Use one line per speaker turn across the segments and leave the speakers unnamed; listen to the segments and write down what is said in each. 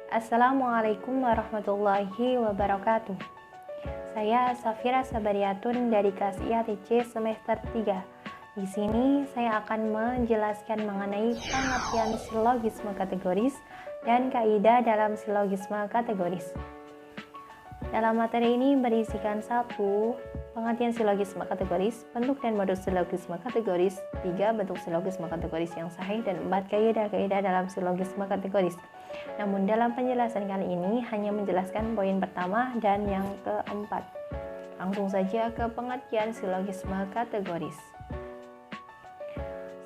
Assalamualaikum warahmatullahi wabarakatuh. Saya Safira Sabariatun dari kelas IATC semester 3. Di sini saya akan menjelaskan mengenai pengertian silogisme kategoris dan kaidah dalam silogisme kategoris. Dalam materi ini berisikan 1. Pengertian silogisme kategoris, bentuk dan modus silogisme kategoris, 3. Bentuk silogisme kategoris yang sahih, dan 4. Kaidah-kaidah dalam silogisme kategoris. Namun dalam penjelasan kali ini hanya menjelaskan poin pertama dan yang keempat. Langsung saja ke pengertian silogisme kategoris.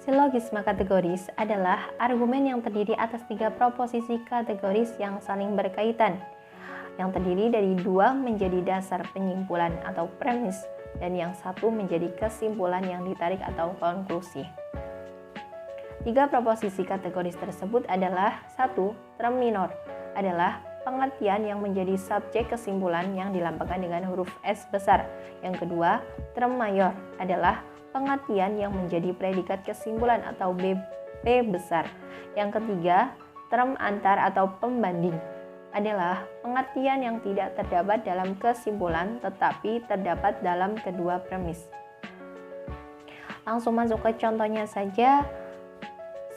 Silogisme kategoris adalah argumen yang terdiri atas 3 proposisi kategoris yang saling berkaitan, yang terdiri dari 2 menjadi dasar penyimpulan atau premis, dan yang 1 menjadi kesimpulan yang ditarik atau konklusi. 3 proposisi kategoris tersebut adalah 1. Term minor adalah pengertian yang menjadi subjek kesimpulan yang dilambangkan dengan huruf S besar. Yang kedua, term mayor adalah pengertian yang menjadi predikat kesimpulan atau BP besar. Yang ketiga, term antar atau pembanding adalah pengertian yang tidak terdapat dalam kesimpulan tetapi terdapat dalam kedua premis. Langsung masuk ke contohnya saja.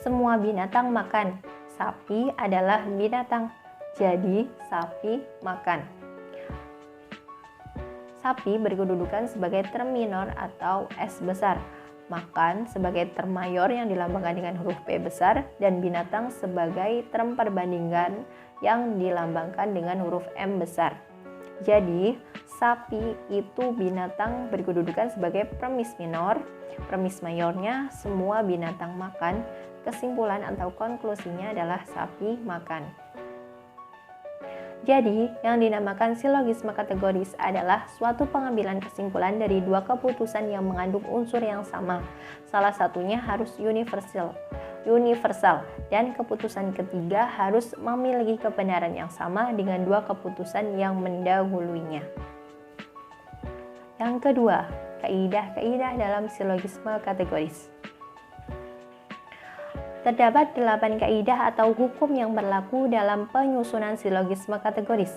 Semua binatang makan. Sapi adalah binatang, jadi sapi makan. Sapi berkedudukan sebagai term minor atau S besar, makan sebagai term mayor yang dilambangkan dengan huruf P besar, dan binatang sebagai term perbandingan yang dilambangkan dengan huruf M besar. Jadi, sapi itu binatang berkedudukan sebagai premis minor, premis mayornya semua binatang makan, kesimpulan atau konklusinya adalah sapi makan. Jadi, yang dinamakan silogisme kategoris adalah suatu pengambilan kesimpulan dari 2 keputusan yang mengandung unsur yang sama. Salah satunya harus universal, dan keputusan ketiga harus memiliki kebenaran yang sama dengan 2 keputusan yang mendahulunya. Yang kedua, kaidah-kaidah dalam silogisme kategoris. Terdapat 8 kaidah atau hukum yang berlaku dalam penyusunan silogisme kategoris.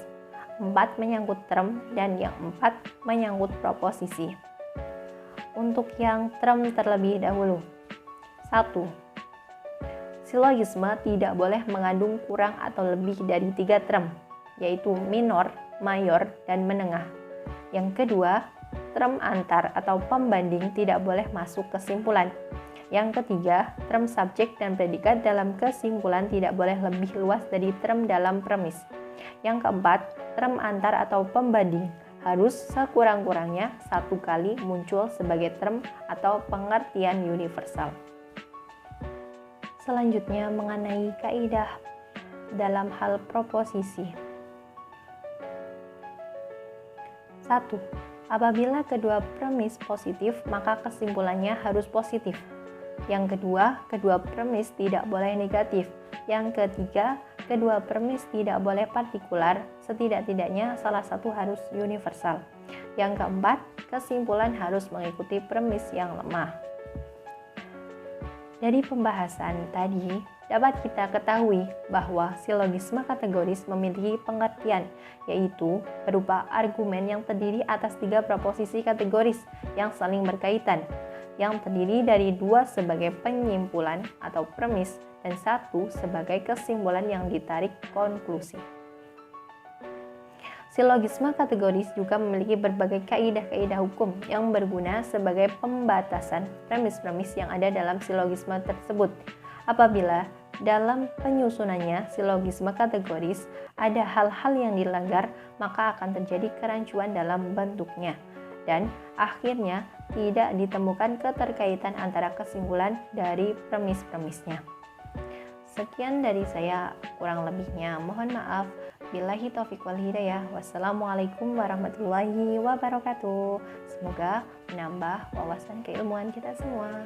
4 menyangkut term dan yang 4 menyangkut proposisi. Untuk yang term terlebih dahulu. 1. Silogisme tidak boleh mengandung kurang atau lebih dari 3 term, yaitu minor, mayor, dan menengah. Yang kedua, term antar atau pembanding tidak boleh masuk kesimpulan. Yang ketiga, term subjek dan predikat dalam kesimpulan tidak boleh lebih luas dari term dalam premis. Yang keempat, term antar atau pembanding harus sekurang-kurangnya 1 kali muncul sebagai term atau pengertian universal. Selanjutnya mengenai kaidah dalam hal proposisi. 1. Apabila kedua premis positif, maka kesimpulannya harus positif. Yang kedua, kedua premis tidak boleh negatif. Yang ketiga, kedua premis tidak boleh partikular, setidak-tidaknya salah satu harus universal. Yang keempat, kesimpulan harus mengikuti premis yang lemah. Dari pembahasan tadi, dapat kita ketahui bahwa silogisme kategoris memiliki pengertian, yaitu berupa argumen yang terdiri atas 3 proposisi kategoris yang saling berkaitan, yang terdiri dari 2 sebagai penyimpulan atau premis dan 1 sebagai kesimpulan yang ditarik konklusi. Silogisme kategoris juga memiliki berbagai kaidah-kaidah hukum yang berguna sebagai pembatasan premis-premis yang ada dalam silogisme tersebut. Apabila dalam penyusunannya silogisme kategoris ada hal-hal yang dilanggar, maka akan terjadi kerancuan dalam bentuknya, dan akhirnya tidak ditemukan keterkaitan antara kesimpulan dari premis-premisnya. Sekian dari saya, kurang lebihnya mohon maaf. Billahi taufiq wal hidayah. Wassalamualaikum warahmatullahi wabarakatuh. Semoga menambah wawasan keilmuan kita semua.